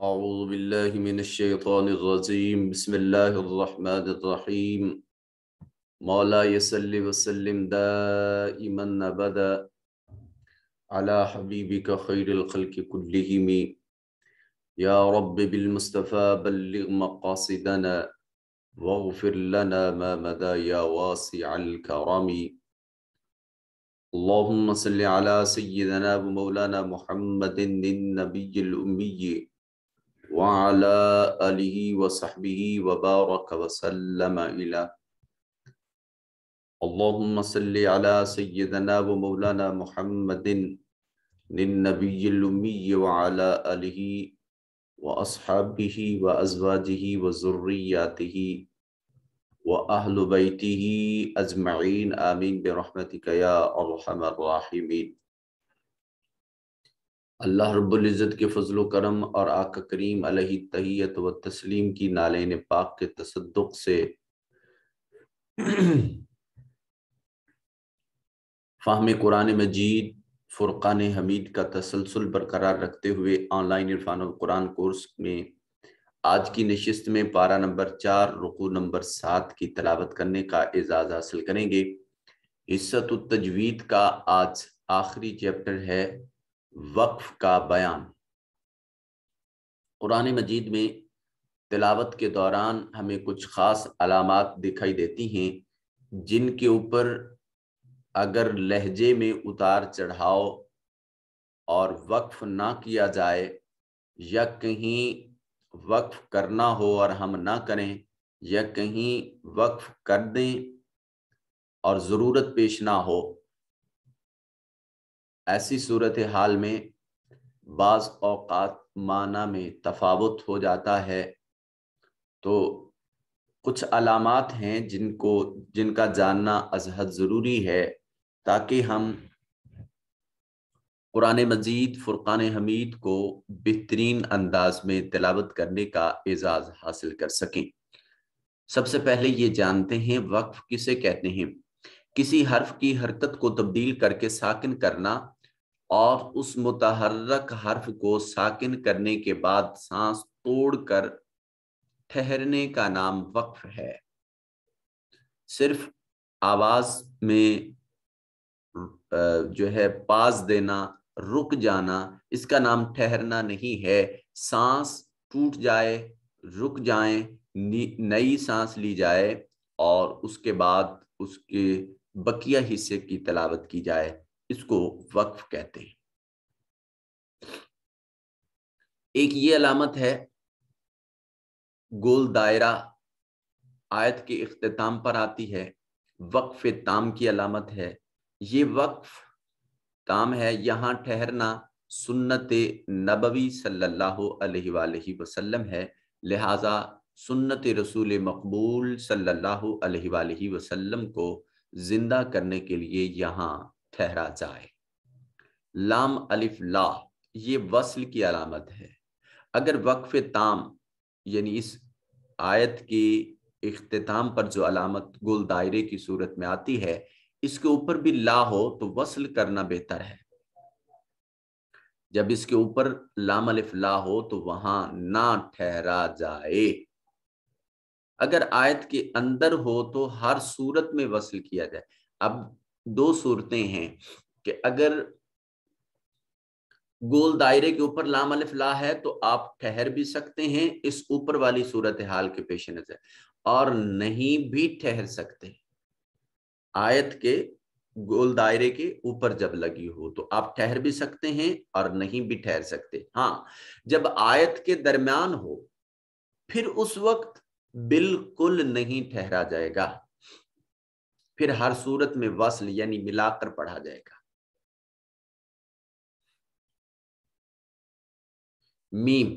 أعوذ بالله من الشيطان الرجيم بسم الله الرحمن الرحيم مولاي صل وسلم دائما أبدا على حبيبك خير الخلق كلهم يا رب بالمصطفى بلغ مقاصدنا واغفر لنا ما مدى يا واسع الكرم اللهم صل على سيدنا ومولانا محمد النبي الأمي وعلى آلہ وصحبہ وبارک وسلم إلى اللهم صل على سيدنا ومولانا محمد النبي الأمي وعلى آلہ وأصحابہ وأزواجہ وذرياته وأهل بيته أجمعين آمين برحمتك يا أرحم الراحمين۔ اللہ رب العزت کے فضل و کرم اور آقا کریم علیہ التحیت و تسلیم کی نالین پاک کے تصدق سے فہم قرآن مجید فرقان حمید کا تسلسل برقرار رکھتے ہوئے آن لائن عرفان القرآن کورس میں آج کی نشست میں پارہ نمبر 4 رکوع نمبر 7 کی تلاوت کرنے کا اعزاز حاصل کریں گے۔ حصۃ التجوید کا آج آخری چیپٹر ہے وقف کا بیان۔ قرآن مجید میں تلاوت کے دوران ہمیں کچھ خاص علامات دکھائی دیتی ہیں جن کے اوپر اگر لہجے میں اتار چڑھاؤ اور وقف نہ کیا جائے یا کہیں وقف کرنا ہو اور ہم نہ کریں یا کہیں وقف کر دیں اور ضرورت پیش نہ ہو، ایسی صورتحال میں بعض اوقات معنی میں تفاوت ہو جاتا ہے۔ تو کچھ علامات ہیں جن کا جاننا از حد ضروری ہے تاکہ ہم قرآن مجید فرقان حمید کو بہترین انداز میں تلاوت کرنے کا اعزاز حاصل کر سکیں۔ سب سے پہلے یہ جانتے ہیں وقف کسے کہتے ہیں۔ کسی حرف کی حرکت کو تبدیل کر کے ساکن کرنا اور اس متحرک حرف کو ساکن کرنے کے بعد سانس توڑ کر ٹھہرنے کا نام وقف ہے۔ صرف آواز میں جو ہے پاز دینا، رک جانا، اس کا نام ٹھہرنا نہیں ہے۔ سانس ٹوٹ جائے، رک جائیں، نئی سانس لی جائے اور اس کے بعد اس کے بقیہ حصے کی تلاوت کی جائے، اس کو وقف کہتے ہیں۔ ایک یہ علامت ہے گول دائرہ، آیت کے اختتام پر آتی ہے، وقف تام کی علامت ہے۔ یہ وقف تام ہے، یہاں ٹھہرنا سنت نبوی صلی اللہ علیہ وآلہ وسلم ہے، لہٰذا سنت رسول مقبول صلی اللہ علیہ وآلہ وسلم کو زندہ کرنے کے لیے یہاں ٹھہرا جائے۔ لام الف لا، یہ وصل کی علامت ہے۔ اگر وقف تام یعنی اس آیت کی اختتام پر جو علامت گول دائرے کی صورت میں آتی ہے، اس کے اوپر بھی لا ہو تو وصل کرنا بہتر ہے۔ جب اس کے اوپر لام الف لا ہو تو وہاں نہ ٹھہرا جائے۔ اگر آیت کے اندر ہو تو ہر صورت میں وصل کیا جائے۔ اب دو صورتیں ہیں کہ اگر گول دائرے کے اوپر لام الف لا ہے تو آپ ٹھہر بھی سکتے ہیں اس اوپر والی صورتحال کے پیش نظر، اور نہیں بھی ٹھہر سکتے۔ آیت کے گول دائرے کے اوپر جب لگی ہو تو آپ ٹھہر بھی سکتے ہیں اور نہیں بھی ٹھہر سکتے۔ ہاں، جب آیت کے درمیان ہو پھر اس وقت بالکل نہیں ٹھہرا جائے گا، پھر ہر صورت میں وصل یعنی ملا کر پڑھا جائے گا۔ میم،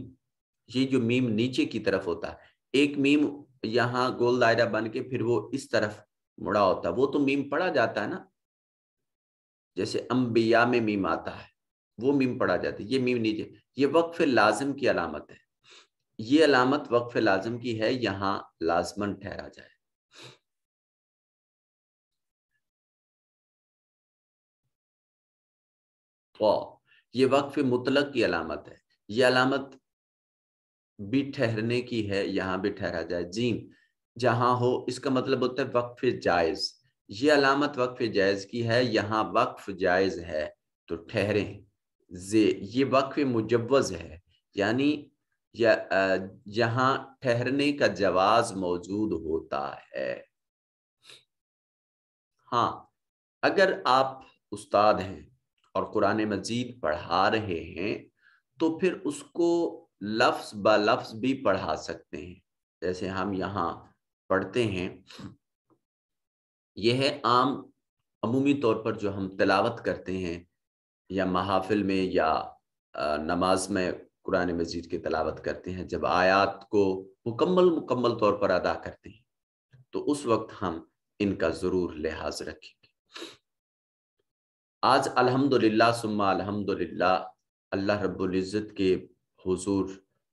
یہ جو میم نیچے کی طرف ہوتا ہے، ایک میم یہاں گول دائرہ بن کے پھر وہ اس طرف مڑا ہوتا ہے، وہ تو میم پڑھا جاتا ہے نا، جیسے انبیاء میں میم آتا ہے وہ میم پڑھا جاتا ہے، یہ میم نیچے، یہ وقف لازم کی علامت ہے۔ یہ علامت وقف لازم کی ہے، یہاں لازماً ٹھہرا جائے۔ یہ وقف مطلق کی علامت ہے۔ یہ علامت بھی ٹھہرنے کی ہے یہاں بھی ٹھہرا جائے، جیم جہاں ہو، اس کا مطلب ہوتا ہے وقف جائز، یہ علامت وقف جائز کی ہے، یہاں وقف جائز ہے تو ٹھہریں، یہ وقف مجوز ہے، یعنی جہاں ٹھہرنے کا جواز موجود ہوتا ہے۔ ہاں اگر آپ استاد ہیں اور قرآن مجید پڑھا رہے ہیں تو پھر اس کو لفظ با لفظ بھی پڑھا سکتے ہیں، جیسے ہم یہاں پڑھتے ہیں، یہ ہے عمومی طور پر جو ہم تلاوت کرتے ہیں یا محافل میں یا نماز میں قرآن مجید کی تلاوت کرتے ہیں، جب آیات کو مکمل طور پر ادا کرتے ہیں تو اس وقت ہم ان کا ضرور لحاظ رکھیں گے۔ آج الحمدللہ ثم الحمدللہ اللہ رب العزت کے حضور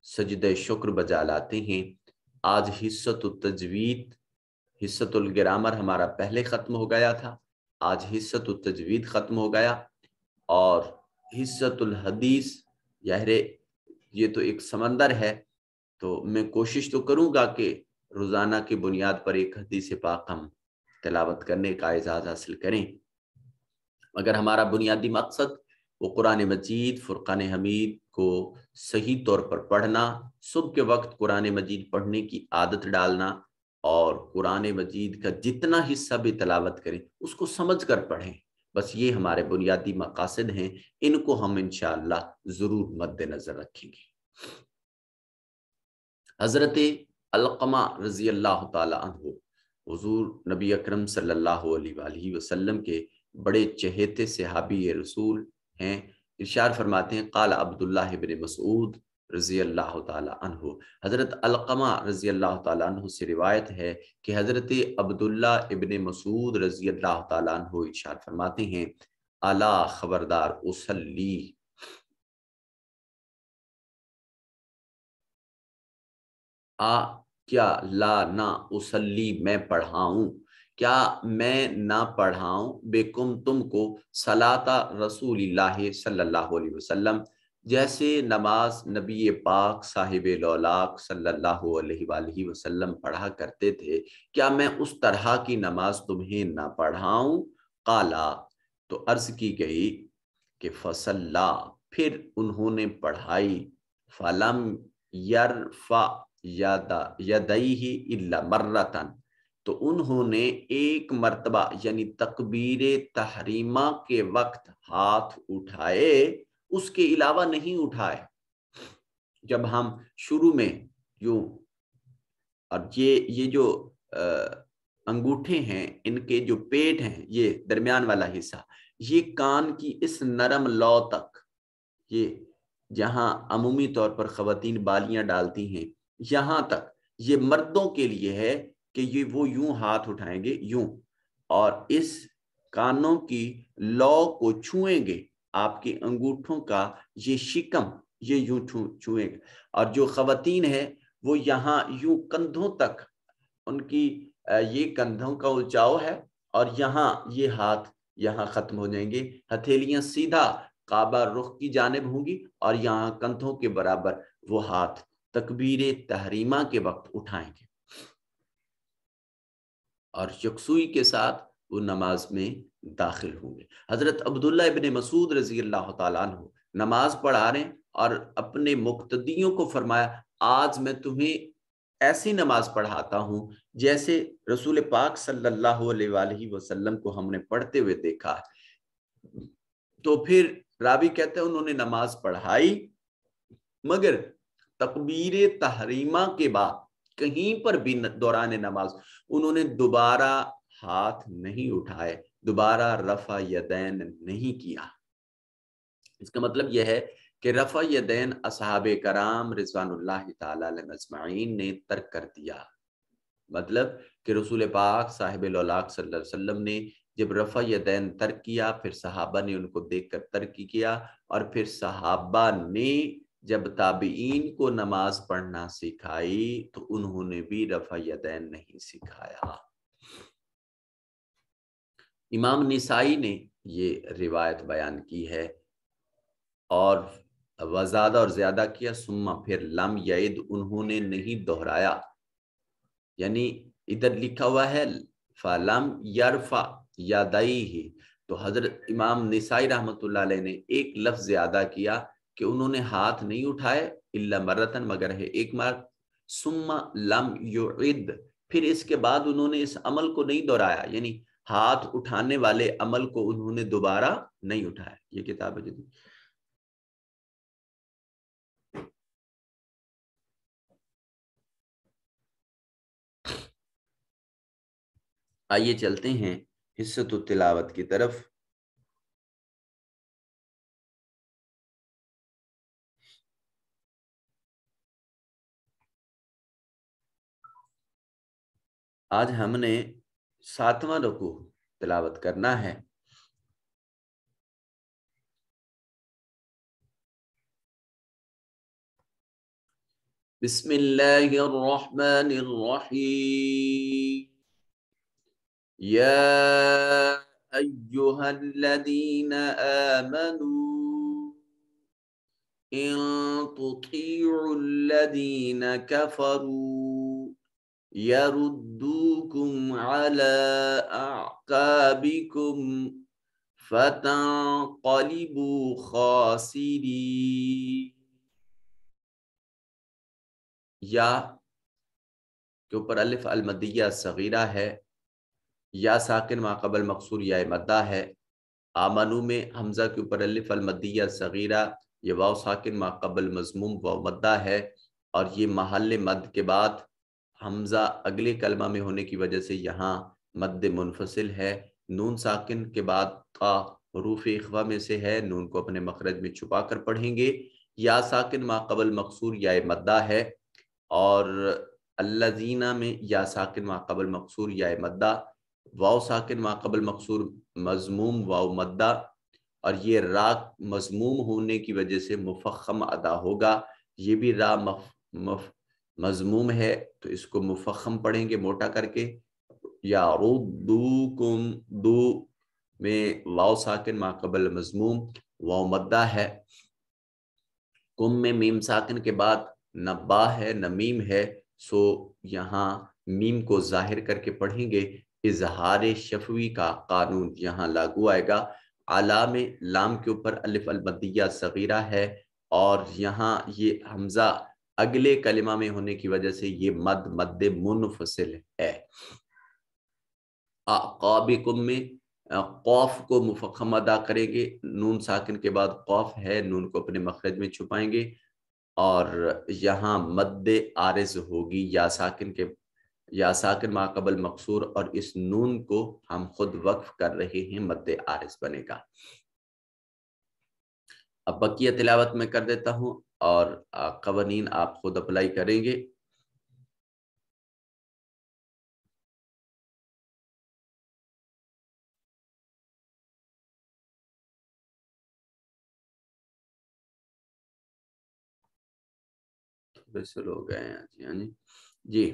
سجدہ شکر بجا لاتے ہیں۔ آج حصۃ التجوید، حصۃ الگرامر ہمارا پہلے ختم ہو گیا تھا، آج حصۃ التجوید ختم ہو گیا، اور حصۃ الحدیث، یہ تو ایک سمندر ہے، تو میں کوشش تو کروں گا کہ روزانہ کی بنیاد پر ایک حدیث پاک ہم تلاوت کرنے کا اعزاز حاصل کریں، مگر ہمارا بنیادی مقصد وہ قرآن مجید فرقان حمید کو صحیح طور پر پڑھنا، صبح کے وقت قرآن مجید پڑھنے کی عادت ڈالنا، اور قرآن مجید کا جتنا حصہ بھی تلاوت کریں اس کو سمجھ کر پڑھیں، بس یہ ہمارے بنیادی مقاصد ہیں، ان کو ہم انشاءاللہ ضرور مد نظر رکھیں گے۔ حضرت علقمہ رضی اللہ تعالی عنہ حضور نبی اکرم صلی اللہ علیہ وآلہ وسلم کے بڑے چہیتے صحابی رسول ہیں، ارشاد فرماتے ہیں قال عبداللہ ابن مسعود رضی اللہ تعالی عنہ، حضرت علقمہ رضی اللہ تعالی عنہ سے روایت ہے کہ حضرت عبداللہ ابن مسعود رضی اللہ تعالی عنہ ارشاد فرماتے ہیں الا خبردار اصلی، کیا لا نہ اصلی میں پڑھاؤں، کیا میں نہ پڑھاؤں بکم تم کو صلاۃ رسول اللہ صلی اللہ علیہ وسلم، جیسے نماز نبی پاک صاحب لولاک صلی اللہ علیہ وآلہ وسلم پڑھا کرتے تھے، کیا میں اس طرح کی نماز تمہیں نہ پڑھاؤں؟ قالا، تو عرض کی گئی کہ فصلا، پھر انہوں نے پڑھائی، فلم یرفع یدیہ الا مرتن، تو انہوں نے ایک مرتبہ یعنی تکبیر تحریمہ کے وقت ہاتھ اٹھائے، اس کے علاوہ نہیں اٹھائے۔ جب ہم شروع میں یوں، اور یہ جو انگوٹھے ہیں، ان کے جو پیٹ ہیں، یہ درمیان والا حصہ، یہ کان کی اس نرم لو تک، یہ جہاں عمومی طور پر خواتین بالیاں ڈالتی ہیں، یہاں تک یہ مردوں کے لیے ہے کہ یہ وہ یوں ہاتھ اٹھائیں گے یوں، اور اس کانوں کی لو کو چھوئیں گے، آپ کے انگوٹھوں کا یہ شکم یہ یوں چھوئیں گے، اور جو خواتین ہیں وہ یہاں یوں کندھوں تک، ان کی یہ کندھوں کا اونچاؤ ہے، اور یہاں یہ ہاتھ یہاں ختم ہو جائیں گے، ہتھیلیاں سیدھا کعبہ رخ کی جانب ہوں گی، اور یہاں کندھوں کے برابر وہ ہاتھ تکبیر تحریمہ کے وقت اٹھائیں گے، اور یکسوئی کے ساتھ وہ نماز میں داخل ہوں گے۔ حضرت عبداللہ ابن مسعود رضی اللہ تعالیٰ عنہ نماز پڑھا رہے ہیں، اور اپنے مقتدیوں کو فرمایا آج میں تمہیں ایسی نماز پڑھاتا ہوں جیسے رسول پاک صلی اللہ علیہ وآلہ وسلم کو ہم نے پڑھتے ہوئے دیکھا ہے۔ تو پھر راوی کہتے ہیں انہوں نے نماز پڑھائی، مگر تکبیر تحریمہ کے بعد کہیں پر بھی دوران نماز انہوں نے دوبارہ ہاتھ نہیں اٹھائے، دوبارہ رفع یدین نہیں کیا۔ اس کا مطلب یہ ہے کہ رفع یدین اصحاب کرام رضوان اللہ تعالی علیہم اجمعین نے ترک کر دیا، مطلب کہ رسول پاک صاحب لولاک صلی اللہ علیہ وسلم نے جب رفع یدین ترک کیا، پھر صحابہ نے ان کو دیکھ کر ترک کیا، اور پھر صحابہ نے جب تابعین کو نماز پڑھنا سکھائی تو انہوں نے بھی رفع یدین نہیں سکھایا۔ امام نسائی نے یہ روایت بیان کی ہے، اور وزادہ اور زیادہ کیا، ثم پھر لم یعد انہوں نے نہیں دہرایا، یعنی ادھر لکھا ہوا ہے فلم یرفع یدیہ، تو حضرت امام نسائی رحمۃ اللہ علیہ نے ایک لفظ زیادہ کیا کہ انہوں نے ہاتھ نہیں اٹھائے الا مرتن مگر ہے ایک بار، ثم لم یعد پھر اس کے بعد انہوں نے اس عمل کو نہیں دہرایا، یعنی ہاتھ اٹھانے والے عمل کو انہوں نے دوبارہ نہیں اٹھایا۔ یہ کتاب ہے جدید۔ آئیے چلتے ہیں حصۃ التلاوت کی طرف۔ آج ہم نے 7واں رکوع تلاوت کرنا ہے۔ بسم اللہ الرحمن الرحیم، یا ایہا الذین آمنوا ان تطیعوا الذین کفروا يردوكم على أعقابكم فتنقلبوا خاسرين۔ یا کے اوپر الف المدیہ صغیرہ ہے، یا ساکن ما قبل مقصور یا مدہ ہے۔ آمنو میں حمزہ کے اوپر الف المدیہ صغیرہ، یہ واو ساکن ما قبل مضموم واو مدہ ہے، اور یہ محل مد کے بعد حمزہ اگلے کلمہ میں ہونے کی وجہ سے یہاں مد منفصل ہے۔ نون ساکن کے بعد قا حروف اخفا میں سے ہے، نون کو اپنے مخرج میں چھپا کر پڑھیں گے۔ یا ساکن ما قبل مقصور یا مدہ ہے، اور الذین میں یا ساکن ما قبل مقصور یا مدہ، واو ساکن ما قبل مقصور مضموم واو مدہ، اور یہ را مضموم ہونے کی وجہ سے مفخم ادا ہوگا۔ یہ بھی را مضموم ہے تو اس کو مفخم پڑھیں گے موٹا کر کے۔ یا ردوکم، دو میں واو ساکن ما قبل مضموم واو مدہ ہے۔ کم میں میم ساکن کے بعد نہ با ہے نہ میم ہے، سو یہاں میم کو ظاہر کر کے پڑھیں گے۔ اظہار شفوی کا قانون یہاں لاگو آئے گا۔ علا میں لام کے اوپر الف المدیہ صغیرہ ہے، اور یہاں یہ حمزہ اگلے کلمہ میں ہونے کی وجہ سے یہ مد منفصل ہے۔ اعقابکم میں قوف کو مفخم ادا کریں گے، نون ساکن کے بعد قوف ہے، نون کو اپنے مخرج میں چھپائیں گے، اور یہاں مد عارض ہوگی یا ساکن ما قبل مقصور، اور اس نون کو ہم خود وقف کر رہے ہیں، مد عارض بنے گا۔ اب بقیہ تلاوت میں کر دیتا ہوں اور قوانین آپ خود اپلائی کریں گے۔ سلو ہو گئے ہیں جی۔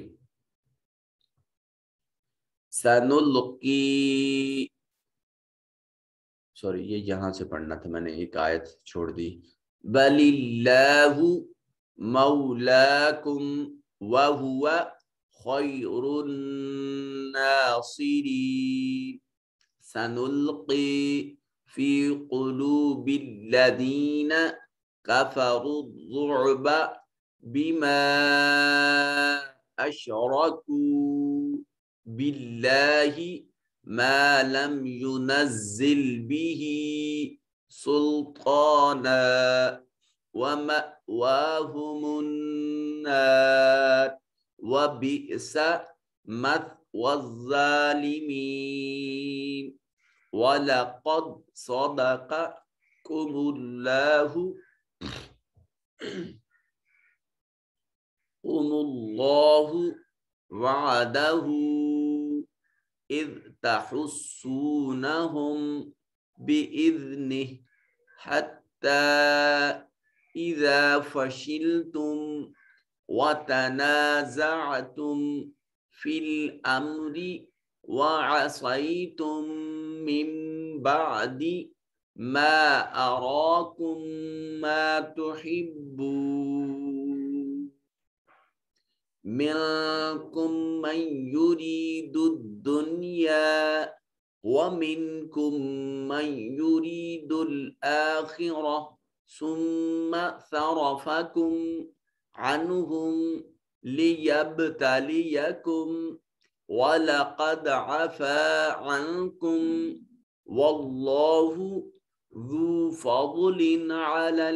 سنلقی، سوری یہ یہاں سے پڑھنا تھا، میں نے ایک آیت چھوڑ دی۔ بل اللہ مولاکم وہو خیر الناصرین، سنلقی فی قلوب الذین کفروا الرعب بما اشرکوا باللہ ما لم ينزل به سلطانا ومأواهم النار وبئس مثوى الظالمين ولقد صدقكم الله وعده إذ تحسونهم بإذنه حتى إذا فشلتم وتنازعتم في الأمر وعصيتم من بعد ما أراكم ما تحبون منكم من يريد الدنيا ومنكم من يريد الآخرة ثم صرفكم عنهم ليبتليكم ولقد عفا عنكم والله ذو فضل على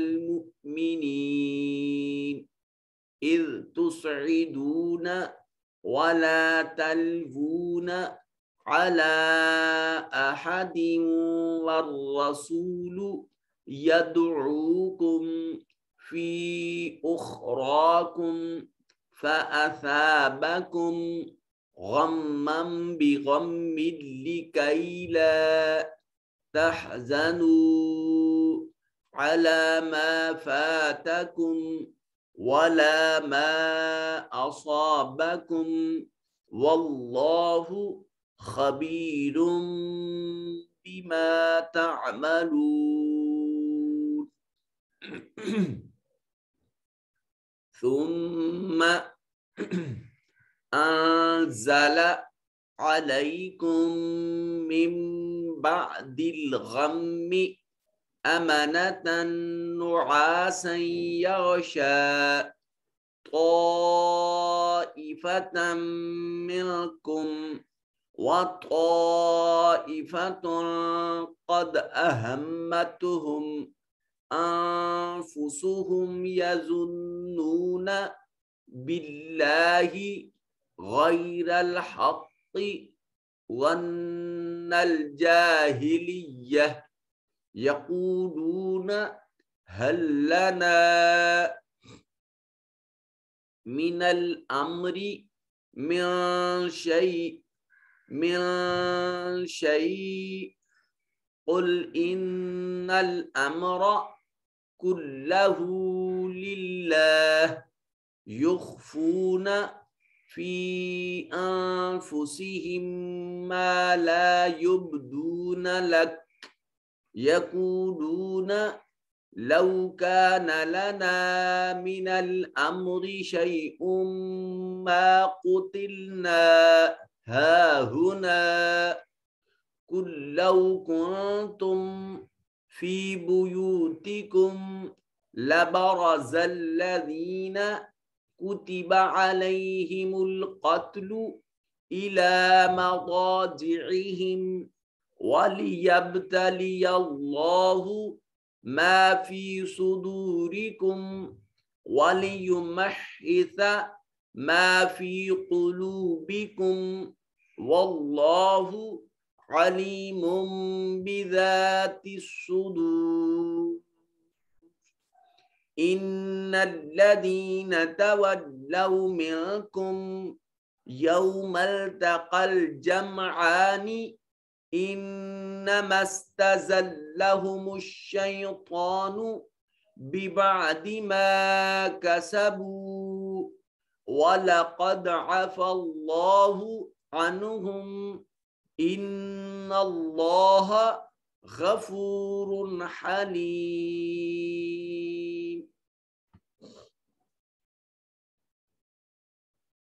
المؤمنين إذ تصعدون ولا تلوون على أحد والرسول يدعوكم في أخراكم فأثابكم غما بغم لكي لا تحزنوا على ما فاتكم ولا ما أصابكم والله خبير بما تعملون ثم أنزل عليكم من بعد الغم أمنة نعاسا يغشى طائفة منكم وطائفة قد أهمتهم أنفسهم يظنون بالله غير الحق ظن الجاهلية يقولون هل لنا من الأمر من شيء قل إن الأمر كله لله يخفون في أنفسهم ما لا يبدون لك يقولون لو كان لنا من الأمر شيء ما قتلنا هاهنا قل لو كنتم في بيوتكم لبرز الذين كتب عليهم القتل إلى مضاجعهم وليبتلي الله ما في صدوركم وليمحص ما في قلوبكم والله عليم بذات الصدور إن الذين تولوا منكم يوم التقى الجمعان إنما استزلهم الشيطان ببعد ما كسبوا ولقد عفى الله عنهم إن الله غفور حليم.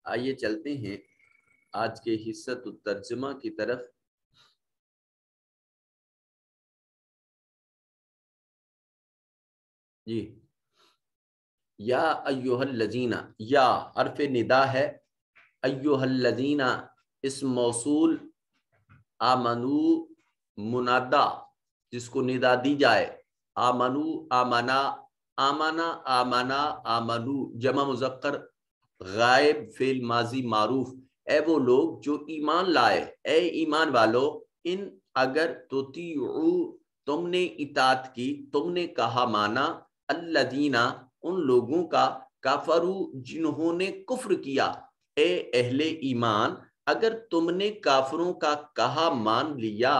آئیے چلتے ہیں آج کے حصہ ترجمہ کی طرف. جی یا ایوہ الذین، یا حرف ندا ہے، ایوہ الذین اسم موصول، آمنو منادا جس کو ندا دی جائے، آمنو آمنا آمنا آمنا آمنو جمع مذکر غائب فعل ماضی معروف. اے وہ لوگ جو ایمان لائے، اے ایمان والو، ان اگر تطیعو تم نے اطاعت کی، تم نے کہا مانا، الذین ان لوگوں کا، کفروا جنہوں نے کفر کیا. اے اہل ایمان اگر تم نے کافروں کا کہا مان لیا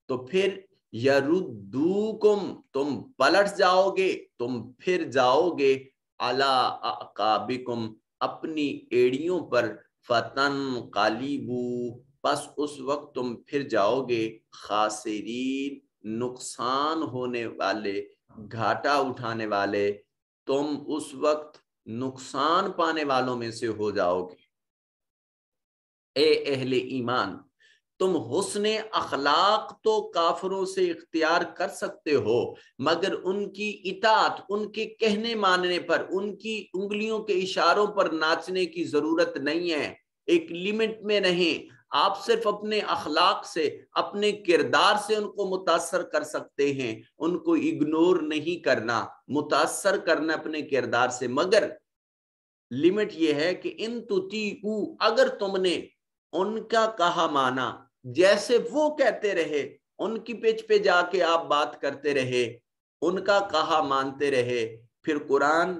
تو پھر یردوکم تم پلٹ جاؤ گے، تم پھر جاؤ گے، علی اعقابکم اپنی ایڑیوں پر، فتنقلبوا بس اس وقت تم پھر جاؤ گے، خاسرین نقصان ہونے والے، گھاٹا اٹھانے والے، تم اس وقت نقصان پانے والوں میں سے ہو جاؤ گے۔ اے اہل ایمان، تم حسن اخلاق تو کافروں سے اختیار کر سکتے ہو، مگر ان کی اطاعت، ان کے کہنے ماننے پر، ان کی انگلیوں کے اشاروں پر ناچنے کی ضرورت نہیں ہے۔ ایک لیمٹ میں نہیں، آپ صرف اپنے اخلاق سے، اپنے کردار سے ان کو متاثر کر سکتے ہیں، ان کو اگنور نہیں کرنا، متاثر کرنا اپنے کردار سے۔ مگر لیمٹ یہ ہے کہ ان تطیعو، اگر تم نے ان کا کہا مانا، جیسے وہ کہتے رہے ان کی پیچ پہ جا کے آپ بات کرتے رہے، ان کا کہا مانتے رہے، پھر قرآن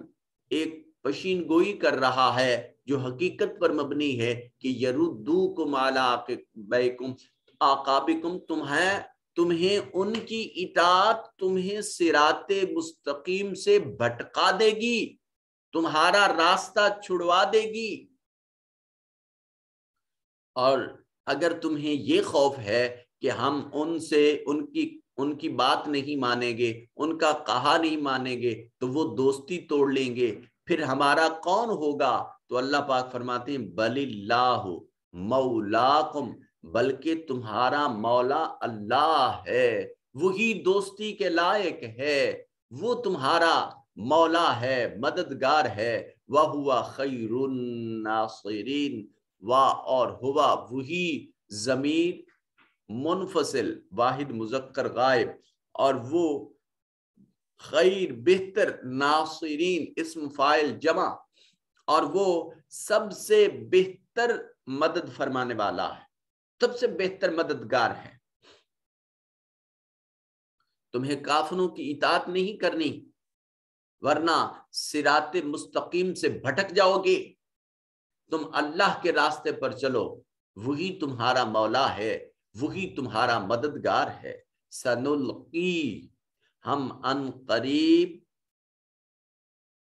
ایک پشین گوئی کر رہا ہے جو حقیقت پر مبنی ہے کہ یردوکم علی عقبیکم، عقابکم، تمہیں ان کی اطاعت تمہیں صراط مستقیم سے بھٹکا دے گی، تمہارا راستہ چھڑوا دے گی۔ اور اگر تمہیں یہ خوف ہے کہ ہم ان کی بات نہیں مانیں گے، ان کا کہا نہیں مانیں گے تو وہ دوستی توڑ لیں گے، پھر ہمارا کون ہوگا؟ تو اللہ پاک فرماتے ہیں بل اللہ مولاکم، بلکہ تمہارا مولا اللہ ہے، وہی دوستی کے لائق ہے، وہ تمہارا مولا ہے، مددگار ہے۔ وَهُوَ خَيْرُ النَّاصِرِينَ، اور ہوا وہی ضمیر منفصل واحد مذکر غائب، اور وہ خیر بہتر، ناصرین اسم فاعل جمع، اور وہ سب سے بہتر مدد فرمانے والا ہے، سب سے بہتر مددگار ہے۔ تمہیں کافروں کی اطاعت نہیں کرنی، ورنہ صراط مستقیم سے بھٹک جاؤ گے۔ تم اللہ کے راستے پر چلو، وہی تمہارا مولا ہے، وہی تمہارا مددگار ہے۔ سنلقی، ہم ان قریب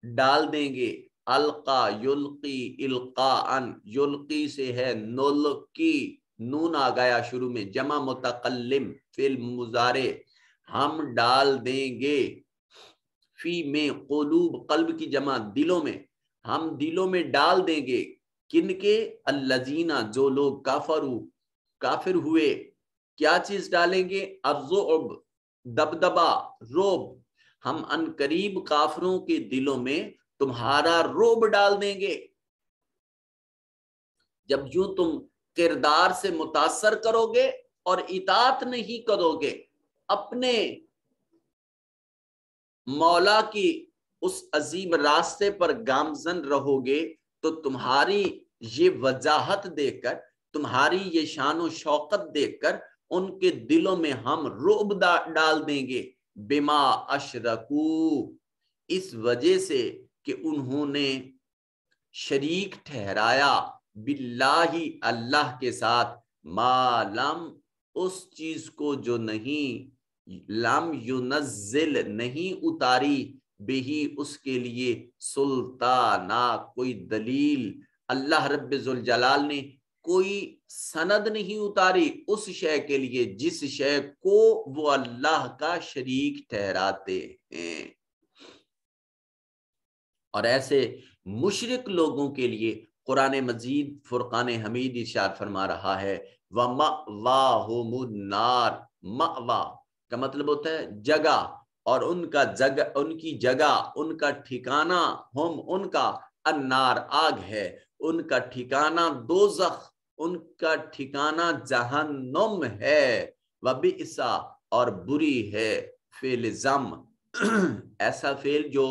ڈال دیں گے، القا یلقی القاءن، یلقی سے ہے نلقی، نون آ گیا شروع میں، جمع متکلم فعل مضارع، ہم ڈال دیں گے، فی میں قلوب، قلب کی جمع دلوں میں، ہم دلوں میں ڈال دیں گے، کن کے؟ الذین، جو لوگ کافر ہوئے، کیا چیز ڈالیں گے؟ الرعب، دبدبا، رعب، ہم ان قریب کافروں کے دلوں میں تمہارا رعب ڈال دیں گے۔ جب یوں تم کردار سے متاثر کرو گے اور اطاعت نہیں کرو گے، اپنے مولا کی اس عظیم راستے پر گامزن رہو گے، تو تمہاری یہ وجاہت دیکھ کر، تمہاری یہ شان و شوقت دیکھ کر ان کے دلوں میں ہم رعب ڈال دیں گے۔ بما اشرکو، اس وجہ سے کہ انہوں نے شریک ٹھہرایا، باللہ، اللہ کے ساتھ، ما لم، اس چیز کو جو نہیں، لم ینزل، نہیں اتاری، بہی، اس کے لیے، سلطانہ، کوئی دلیل، اللہ رب ذوالجلال نے کوئی سند نہیں اتاری اس شے کے لیے جس شے کو وہ اللہ کا شریک ٹھہراتے ہیں۔ اور ایسے مشرک لوگوں کے لیے قرآن مجید فرقان حمید ارشاد فرما رہا ہے، وَمَأْوَاهُمُ النَّارُ، مأوا کا مطلب ہوتا ہے جگہ، اور ان کی جگہ، ان کا ٹھکانہ، ہم، ان کا، النار، آگ ہے، ان کا ٹھکانہ دوزخ، ان کا ٹھکانہ جہنم ہے، وَبِئْسَ، اور بری ہے، فعل ذم، ایسا فعل جو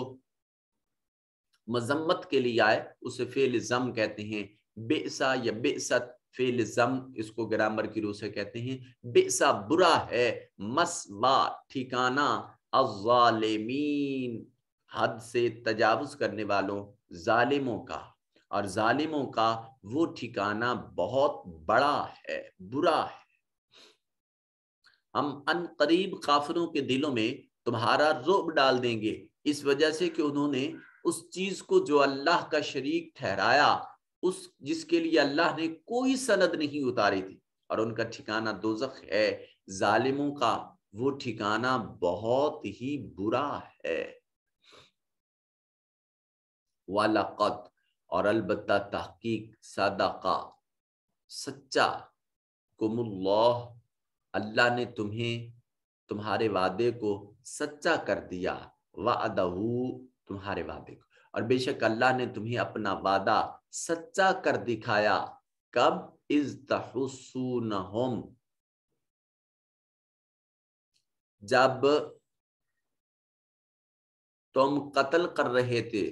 مذمت کے لیے آئے اسے فعل ذم کہتے ہیں۔ بئسا یا بئست فعل ذم، اس کو گرامر کی روح سے کہتے ہیں۔ بئسا برا ہے، مسوا ٹھکانہ، الظالمین حد سے تجاوز کرنے والوں، ظالموں کا، اور ظالموں کا وہ ٹھکانہ بہت بڑا ہے، برا ہے۔ ہم ان قریب کافروں کے دلوں میں تمہارا رعب ڈال دیں گے، اس وجہ سے کہ انہوں نے اس چیز کو جو اللہ کا شریک ٹھہرایا، جس کے لیے اللہ نے کوئی سند نہیں اتاری تھی، اور ان کا ٹھکانہ دوزخ ہے۔ ظالموں کا وہ ٹھکانہ بہت ہی برا ہے۔ وَلَقَدْ، اور البتہ تحقیق، صدقہ، سچا، کم اللہ، اللہ نے تمہارے وعدے کو سچا کر دیا، وعدہ، تمہارے وعدے کو، اور بے شک اللہ نے تمہیں اپنا وعدہ سچا کر دکھایا۔ کب؟ اذ تحسونہم، جب تم قتل کر رہے تھے،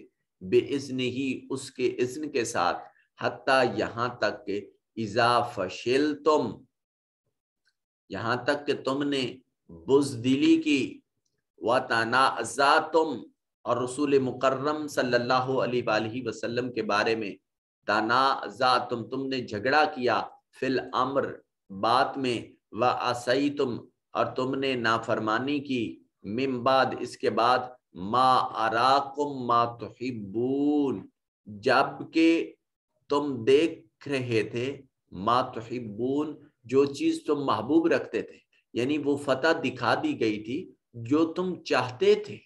بے اذن ہی، اس کے اذن کے ساتھ، حتیٰ یہاں تک کہ اذا فشلتم، یہاں تک کہ تم نے بزدلی کی، وتنازعتم، اور رسول مکرم صلی اللہ علیہ وآلہ وسلم کے بارے میں، تنازعتم، تم نے جھگڑا کیا، فی الامر، بات میں، وعصیتم، اور تم نے نافرمانی کی، من بعد، اس کے بعد، ما اراکم ما تحبون، جبکہ تم دیکھ رہے تھے، ما تحبون، جو چیز تم محبوب رکھتے تھے، یعنی وہ فتح دکھا دی گئی تھی جو تم چاہتے تھے،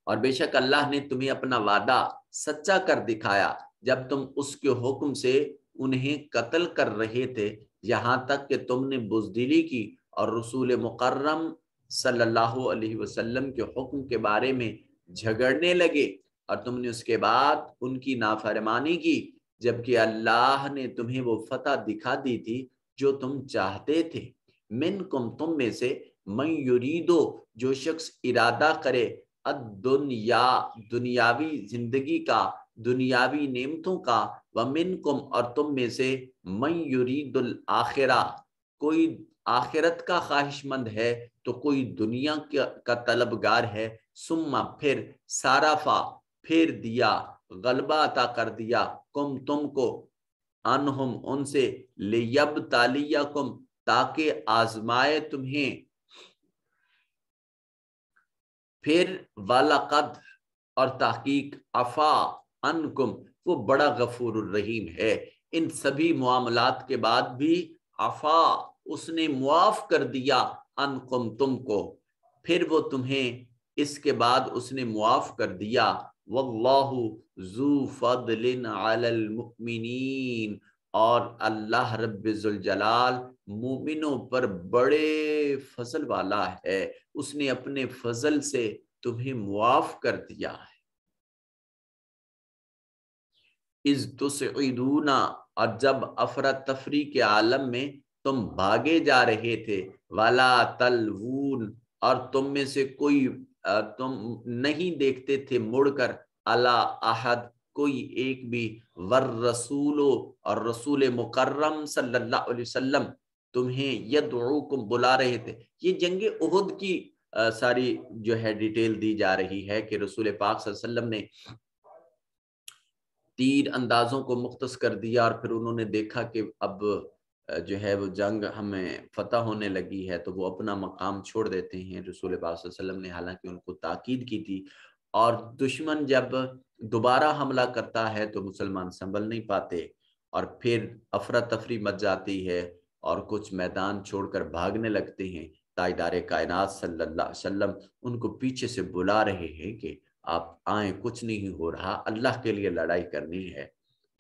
اور بے شک اللہ نے تمہیں اپنا وعدہ سچا کر دکھایا جب تم اس کے حکم سے انہیں قتل کر رہے تھے، یہاں تک کہ تم نے بزدلی کی اور رسول مکرم صلی اللہ علیہ وسلم کے حکم کے بارے میں جھگڑنے لگے، اور تم نے اس کے بعد ان کی نافرمانی کی، جبکہ اللہ نے تمہیں وہ فتح دکھا دی تھی جو تم چاہتے تھے۔ منکم، تم میں سے، من یریدو، جو شخص ارادہ کرے، الدنیا، دنیاوی زندگی کا، دنیاوی نعمتوں کا، ومنکم، اور تم میں سے، من یرید الآخرہ، کوئی آخرت کا خواہش مند ہے تو کوئی دنیا کا طلبگار ہے، ثم، پھر، صرفا، پھر دیا، غلبہ عطا کر دیا، تم کو، انہم، ان سے، لیبتلیکم، تاکہ آزمائے تمہیں، پھر، وَلَقَدْ، اور تحقیق، عفا عنکم، وہ بڑا غفور الرحیم ہے، ان سبھی معاملات کے بعد بھی عفا، اس نے معاف کر دیا، عنکم، تم کو، پھر وہ تمہیں اس کے بعد اس نے معاف کر دیا، واللہ ذو فضل علی المؤمنین، اور اللہ رب ذوالجلال مومنوں پر بڑے فضل والا ہے، اس نے اپنے فضل سے تمہیں معاف کر دیا ہے۔ اذ تسعدون، اور جب افراتفری کے عالم میں تم بھاگے جا رہے تھے، ولا تلوون، اور تم میں سے کوئی تم نہیں دیکھتے تھے مڑ کر، علی احد، کوئی ایک بھی، والرسول، اور رسول مکرم صلی اللہ علیہ وسلم تمہیں یدعوکم، بلا رہے تھے۔ یہ جنگ احد کی ساری جو ہے ڈیٹیل دی جا رہی ہے کہ رسول پاک صلی اللہ علیہ وسلم نے تیر اندازوں کو مختص کر دیا، اور پھر انہوں نے دیکھا کہ اب جو ہے وہ جنگ ہمیں فتح ہونے لگی ہے، تو وہ اپنا مقام چھوڑ دیتے ہیں۔ رسول پاک صلی اللہ علیہ وسلم نے حالانکہ ان کو تاکید کی تھی، اور دشمن جب دوبارہ حملہ کرتا ہے تو مسلمان سنبھل نہیں پاتے، اور پھر افراتفری مچ جاتی ہے، اور کچھ میدان چھوڑ کر بھاگنے لگتے ہیں۔ تاجدار کائنات صلی اللہ علیہ وسلم ان کو پیچھے سے بلا رہے ہیں کہ آپ آئیں، کچھ نہیں ہو رہا، اللہ کے لیے لڑائی کرنی ہے۔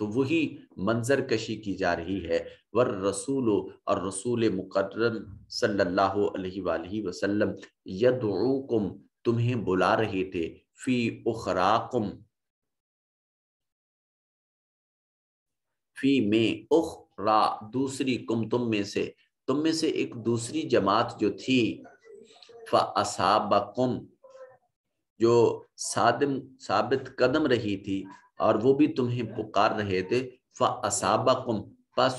تو وہی منظر کشی کی جا رہی ہے، والرسول، اور رسول مکرم صلی اللہ علیہ وآلہ وسلم، یدعوکم، تمہیں بلا رہے تھے، فی اخراکم، فی میں، اخرا، دوسری، کم، تم میں سے ایک دوسری جماعت جو تھی، فَأَصَابَكُمْ، جو ثابت قدم رہی تھی، اور وہ بھی تمہیں پکار رہے تھے، فَأَصَابَكُمْ، پس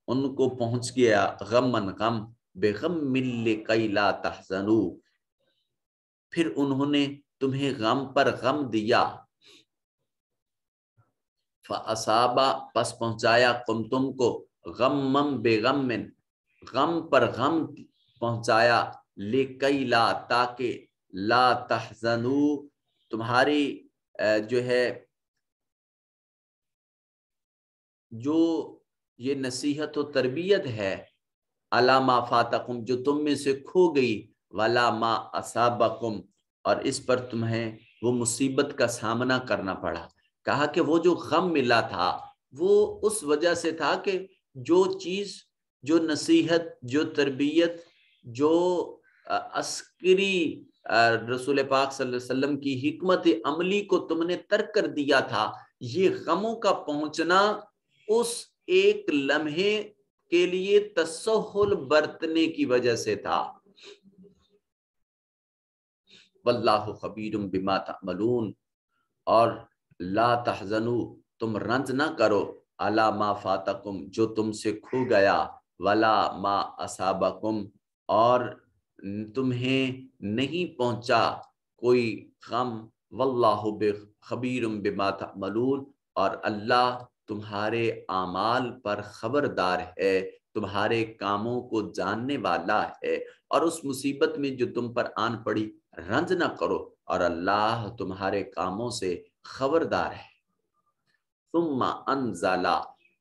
ان کو پہنچ گیا، غمًا، غم، بِغَمٍّ لِكَيْ لَا تَحْزَنُوا، پھر انہوں نے تمہیں غم پر غم دیا، فَأَصَابَ، پس پہنچایا، تم کو، غمًا بِغَمٍ، غم پر غم پہنچایا، لِكَيْ لَا، تاکہ، لا تحزنوا، تمہاری جو ہے جو یہ نصیحت و تربیت ہے الا ما فاتکم جو تم میں سے کھو گئی، ولا ما اصابکم اور اس پر تمہیں وہ مصیبت کا سامنا کرنا پڑا۔ کہا کہ وہ جو غم ملا تھا وہ اس وجہ سے تھا کہ جو چیز، جو نصیحت، جو تربیت، جو عسکری رسول پاک صلی اللہ علیہ وسلم کی حکمت عملی کو تم نے ترک کر دیا تھا، یہ غموں کا پہنچنا اس ایک لمحے کے لیے تسہل برتنے کی وجہ سے تھا۔ واللہ خبیر بما تعملون، اور لا تحزنوا تم رنج نہ کرو، علی ما فاتکم جو تم سے کھو گیا، ولا ما اصابکم اور تمہیں نہیں پہنچا کوئی غم، واللہ خبیر بما تعملون اور اللہ تمہارے اعمال پر خبردار ہے، تمہارے کاموں کو جاننے والا ہے۔ اور اس مصیبت میں جو تم پر آن پڑی رنج نہ کرو، اور اللہ تمہارے کاموں سے خبردار ہے۔ ثم انزل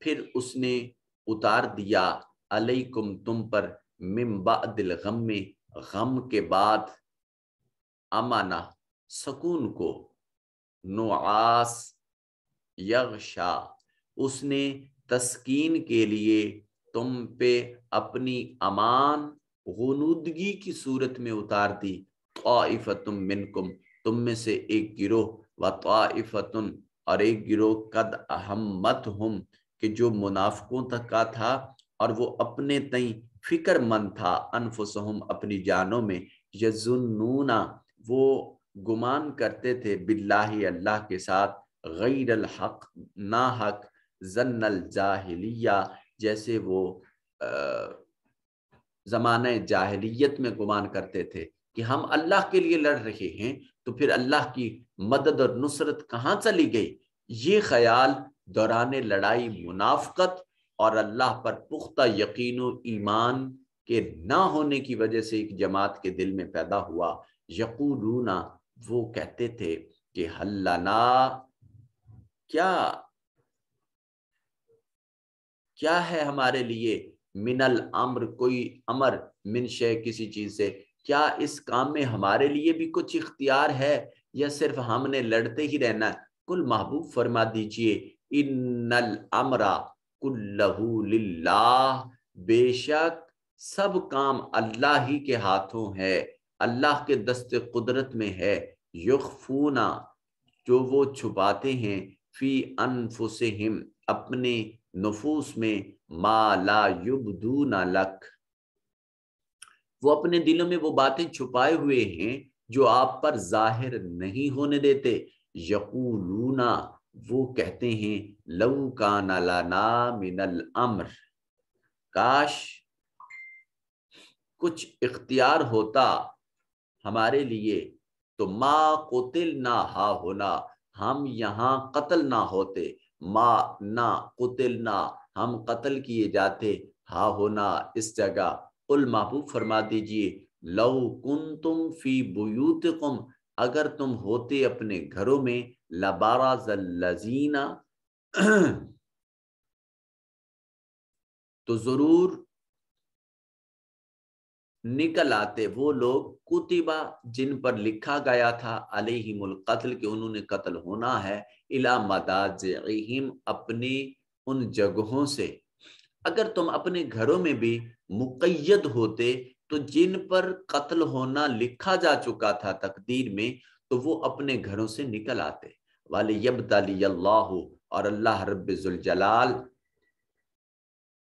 پھر اس نے اتار دیا، علیکم تم پر، من بعد الغم غم کے بعد، امانہ سکون کو، نعاس یغشا اس نے تسکین کے لیے تم پہ اپنی امان غنودگی کی صورت میں اتار دی، طائفۃ منکم تم میں سے ایک گروہ، وطائفۃ اور ایک گروہ، قد اہمتہم کہ جو منافقوں تک کا تھا اور وہ اپنے تئیں فکر مند تھا، انفسہم اپنی جانوں میں، یظنون وہ گمان کرتے تھے، باللہ اللہ کے ساتھ، غیر الحق نا حق، ظن الجاہلیہ جیسے وہ زمانہ جاہلیت میں گمان کرتے تھے کہ ہم اللہ کے لیے لڑ رہے ہیں تو پھر اللہ کی مدد اور نصرت کہاں چلی گئی۔ یہ خیال دوران لڑائی منافقت اور اللہ پر پختہ یقین و ایمان کے نہ ہونے کی وجہ سے ایک جماعت کے دل میں پیدا ہوا۔ یقولون وہ کہتے تھے کہ حل لنا کیا ہے ہمارے لیے، من الامر کوئی امر، من شے کسی چیز سے، کیا اس کام میں ہمارے لیے بھی کچھ اختیار ہے یا صرف ہم نے لڑتے ہی رہنا ہے؟ کل محبوب فرما دیجئے، ان الامر کلہ للہ بے شک سب کام اللہ ہی کے ہاتھوں ہے، اللہ کے دست قدرت میں ہے، یخفونا جو وہ چھپاتے ہیں، فی انفسہم اپنے نفوس میں، ما لا یبدون لک وہ اپنے دلوں میں وہ باتیں چھپائے ہوئے ہیں جو آپ پر ظاہر نہیں ہونے دیتے۔ یقولون وہ کہتے ہیں، لو کان لنا من الامر کاش کچھ اختیار ہوتا ہمارے لیے تو ما قتلنا ہا ہونا ہم یہاں قتل نہ ہوتے، ما نہ قتلنا ہم قتل کیے جاتے، ہا ہونا اس جگہ۔ قل محبوب فرما دیجئے، لو کنتم فی بیوتکم اگر تم ہوتے اپنے گھروں میں، لبارز الذین تو ضرور نکل آتے وہ لوگ، کتبہ جن پر لکھا گیا تھا، علیہم القتل کہ انہوں نے قتل ہونا ہے، الی مضاجعہم اپنی ان جگہوں سے۔ اگر تم اپنے گھروں میں بھی مقید ہوتے تو جن پر قتل ہونا لکھا جا چکا تھا تقدیر میں تو وہ اپنے گھروں سے نکل آتے۔ وَلِيَبْتَلِيَ اللَّهُ اور اللہ رب ذوالجلال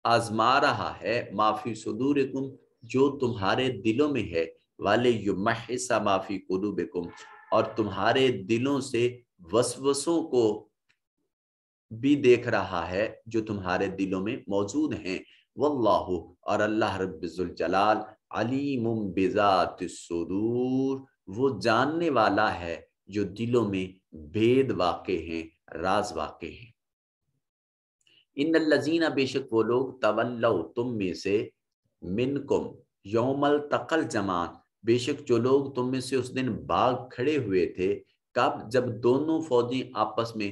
آزما رہا ہے، ما فی صدورکم جو تمہارے دلوں میں ہے، وَلِيُمَحِّصَ مَا فِي قُلُوبِكُمْ اور تمہارے دلوں سے وسوسوں کو بھی دیکھ رہا ہے جو تمہارے دلوں میں موجود ہیں۔ واللہ اور اللہ رب ذوالجلال علیم بذات الصدور وہ جاننے والا ہے جو دلوں میں بھید واقع ہیں، راز واقع ہیں۔ ان الذین بے شک وہ لوگ، تولوا تم میں سے، منکم یوم التقى الجمعان بے شک جو لوگ تم میں سے اس دن باغ کھڑے ہوئے تھے، کب جب دونوں فوجیں آپس میں